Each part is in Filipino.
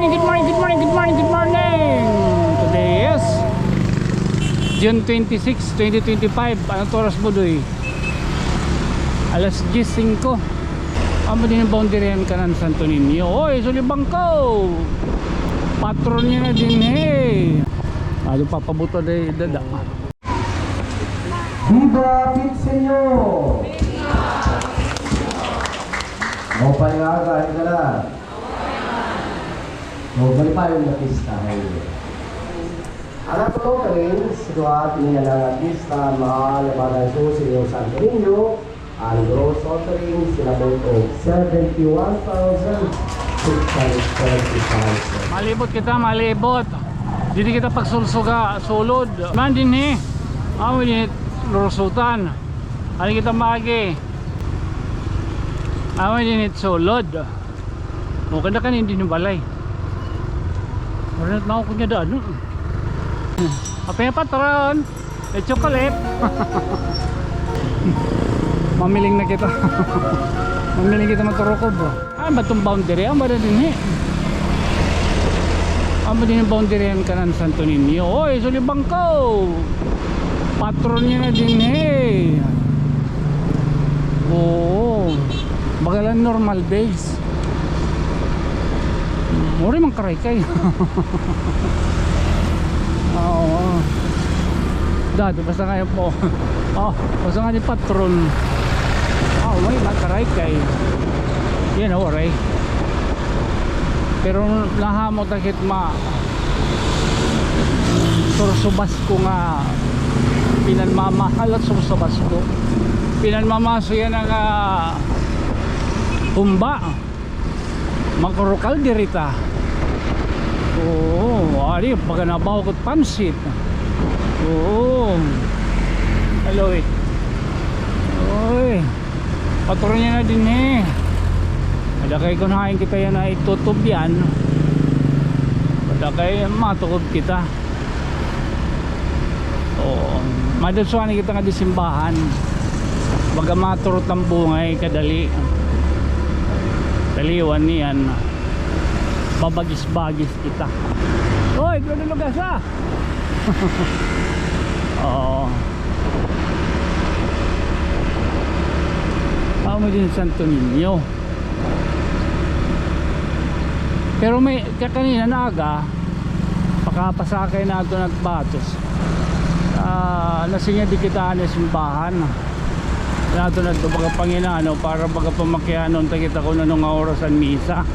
morning, good morning, good morning, good morning, good morning. Today is June 26, 2025. Anong oras mo doy? Alas 10:05. Amo din ang boundary yan kanan Santo Niño. Oy, sulibang ko. Patron niya na din eh. Ano papabuto day dada. Viva Pit Senyor! Mau paliwagan ka na. Mau malipayong na pista ngayon. Anak ko rin, sa ating ng artista, mahal na Padre Jesus, Señor Santo Niño, ang gross offering sila mo ito, 71,635. Malibot kita, malibot. Dili kita pagsulsuga, sulod. Man din eh. Amo din lurusutan. Ano kita magi? Amo din sulod. O kada kan hindi balay. Wala na ako niya daan. Apa yung patron? E chocolate. Mamiling na kita. Mamiling kita maturukob. Ah, batong boundary. Ang ba din eh. Ang ba din yung boundary yan kanan Santo Niño. Oy, sulibang ko. Patron niya na din eh. Oo. Bagalan normal days. Mori mang karay-kay. Oo. Dati basta ngayon po. Oh, basta nga ni patron. Oh, may makaray-kay. Yan o, aray. Pero nahamot ang hitma. Sursubas ko nga pinanmamahal at sursubas ko. Pinanmamaso yan ang humba. Makurukal dirita. Oo, ari pag nabaw ko't pansit. Oo. Hello eh. Oy. Patron niya na din eh. Ada kay kunain kita yan na itutob yan. Ada kay matukob kita. Oo. Madalsuan kita nga di simbahan. Baga maturot ang bungay kadali. Taliwan niyan. Babagis-bagis kita. Oy, doon na lugas ah. Oo. Kamo din Santo Niño. Pero may kanina na aga pakapasakay na ito nagbatos. Nasinya di kita na simbahan. Nato na ito baga Panginano para baga pamakyanon kita ko na nung orasan misa.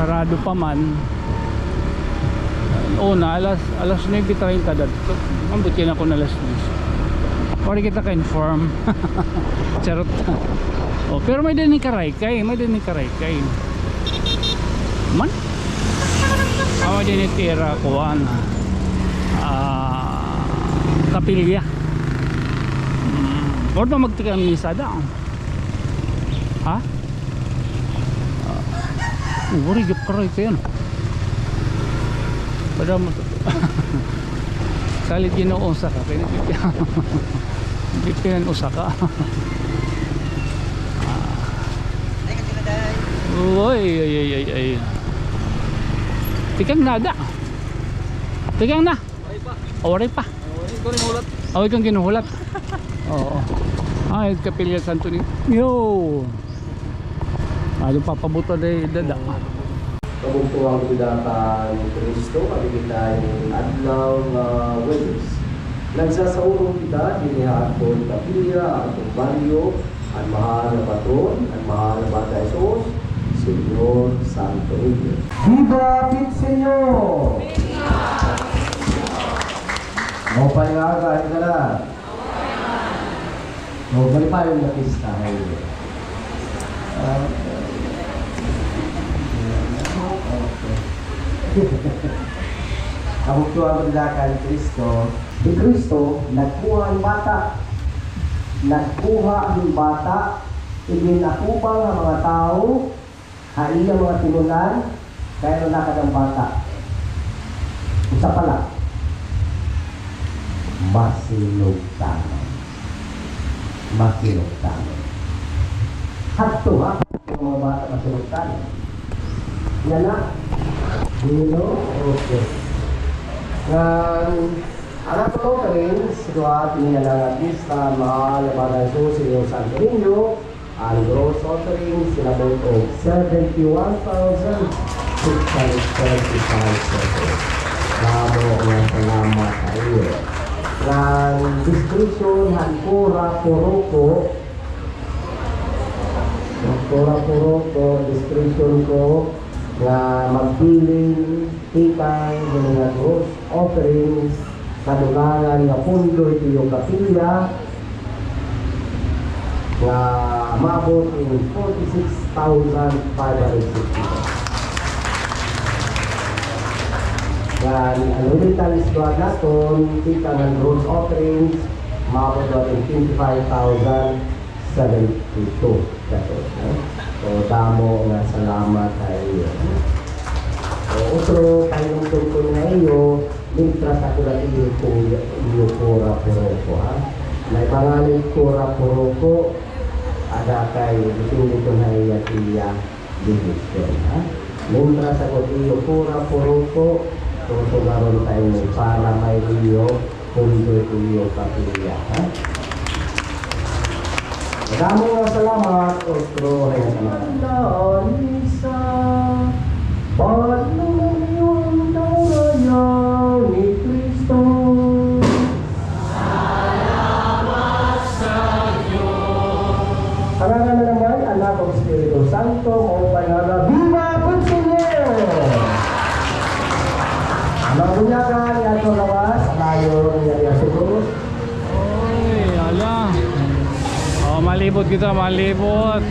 Sarado pa man. Una alas 9:30 dadto. Ambot yan ako na alas 10. Pwede kita ka-inform. Charot. Oh, pero may din ni karay-kay. May din ni karay-kay. Man? May din ni tira kuwan. Kapilya. Huwag na magtikang misa daw. Ha? Wari gap karay-kay yan. Pada mo salit ginoosa ka. Pipinan usa ka. Uy, ay. Tikang nada. Tikang na. Awari pa. Awari kang ginuhulat. Oo. Ay, Kapilya Santo Niño. Ano papabuto day dada. Kabungtuang kidata ni Kristo, kita yung adlaw Wednes. Nagsasaurong kita, dinihaan ko ni Kapilya, ang baryo, ang mahal na patron, ang mahal na Bata Jesus, Señor Santo Niño. Viva Pit Senyor! Mau paliwagan ka na. Mau malipayong na pista ngayon. Kabuktuan ko nila ni Kristo. Si Kristo, nagkuha ang bata. Nagkuha ang bata. Iginakubang ang mga tao. Hain ang mga tinunan. Kaya nalakad ang bata. Isa pala. Masilugtanan. Masilugtanan. Hadto ha. Yung mga bata na sinutan. Yan na. Dino, okay. Anak ko rin, situat niya ng artista, mahal, para sa Sino Santo Niño, ang gross offering, sinabot o 71,635 pesos. Salamat sa iyo. Ng description, Hankura Puroko, description ko, na magpiling, tikang, mga gross offerings, kadulangan nga pundo ito yung kapilya, na mabot in 46,560. Yan, ang ulitan is doon natin, tikang ang gross offerings, mabot doon in 25,072 pesos. So, damo nga salamat sa iyo. So, otro kayong tungkol na iyo, mintras ako na iyo kung iyo Kura Puroko, ha? May pangalan Kura Puroko, ada kay dito na iya division, ha? Mintras ako iyo Kura Puroko, tutugaron tayo para may iyo, kundo iyo kapilya, ha? Maraming salamat, otro ay salamat. Isa, Paglaman yung darayan ni Kristo. Salamat sa Diyos. Salamat na naman, Anak ng Espiritu Santo, o pangalan, Viva Consigliere! Ang bunyagan ni Ato Lawas, alayo ni Asuros. Oy, ala. Oh, malibot kita, malibot.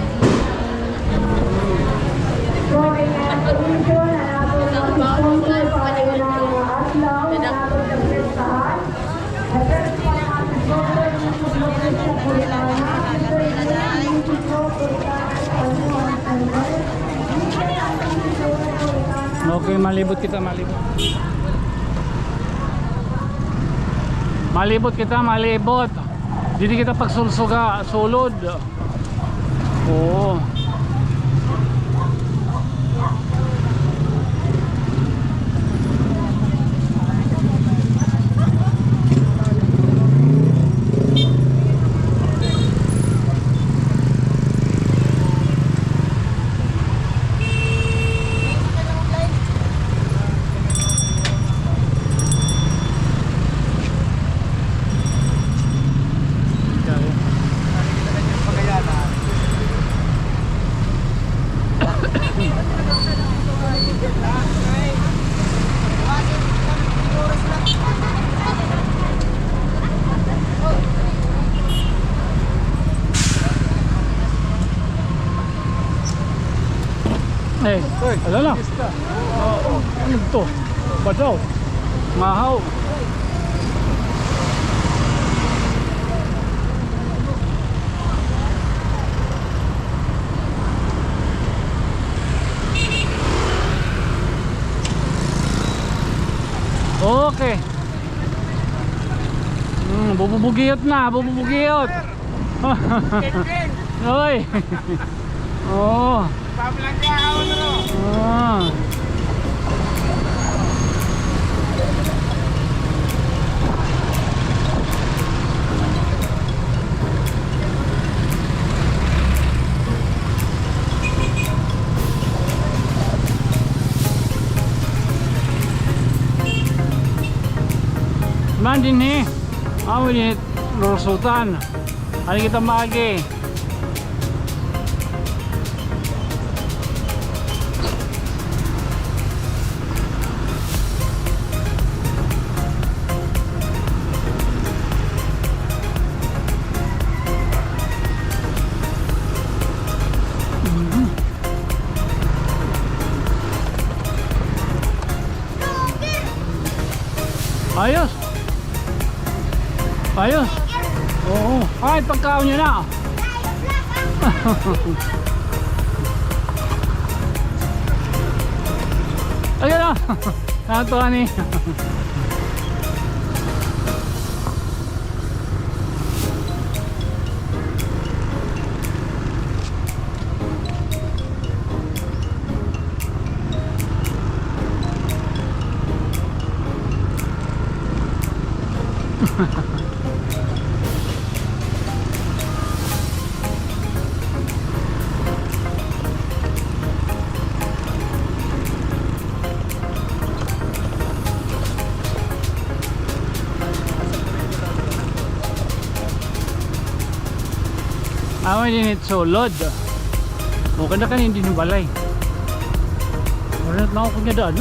Okay, malibot kita, malibot. Malibot kita, malibot. Hindi kita pagsulsuga, sulod. Oo. Eh, ala na. Ano to? Badaw. Mahaw. Okay. Bububugiyot na, bububugiyot. Oy. Oh. Ah. Man din eh. Ako din Rosultan. Ano kita magi? Ayos. Ayos. Oo. Ay, pagkaon nyo na. Ayun na. Nakatuwa ni. Awan din ito solod. O kada kan hindi ng balay. Wala na ako kanya daan.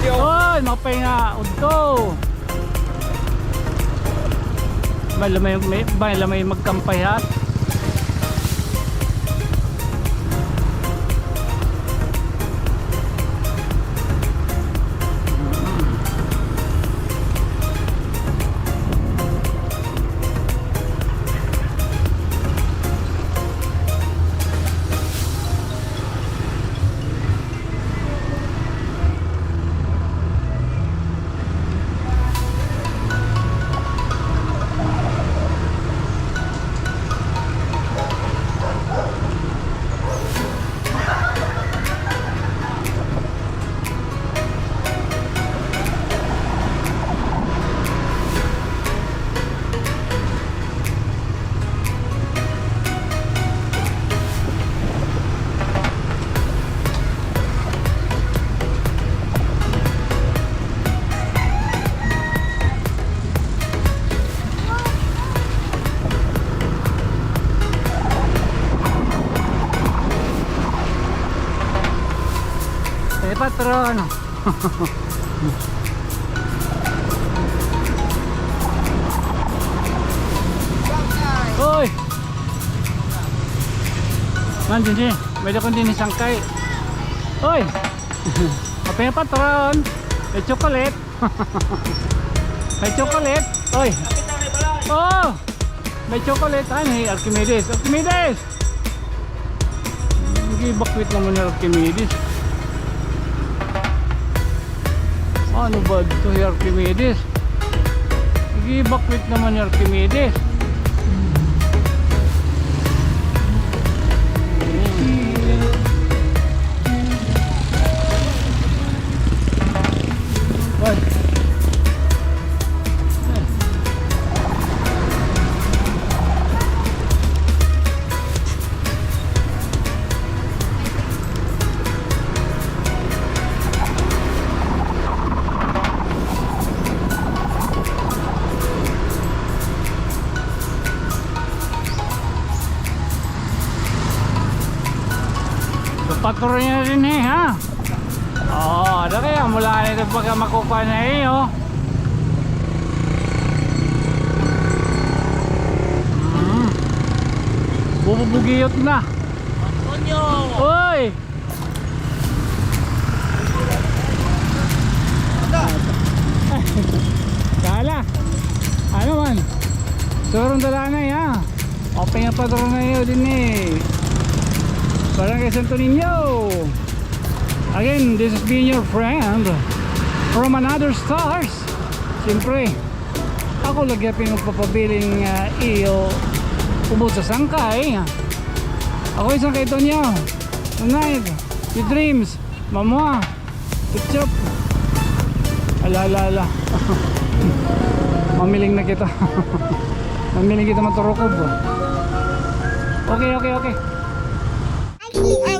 Oy, mapay nga udto. Lamay magkampay hat. Patron. Hoy. Man din. May dakon din sangkay. Hoy. Apa yung patron? May chocolate. May chocolate. Hoy. Oh. May chocolate ani Archimedes. Archimedes. Hindi bakwit naman ni Archimedes. Ano ba ito si Archimedes? Nag-bakwit naman ni Archimedes. What? Patro niya rin ha. Oo, ada kaya mula nito pagka makukuha na oh. Bubugiyot na. Antonio. Oy. Kala. Ano man? Surong dalanay ha. Open nga patro na yun din Barangay Santo Niño. Again, this is being your friend from another stars. Siyempre, ako lagi pinagpapabiling iyo ubod sa sangkay. Ako isang kay Tonyo. Tonight, si Dreams, Mama, Chup. Ala. Mamiling na kita. Mamiling kita maturukob. Okay. I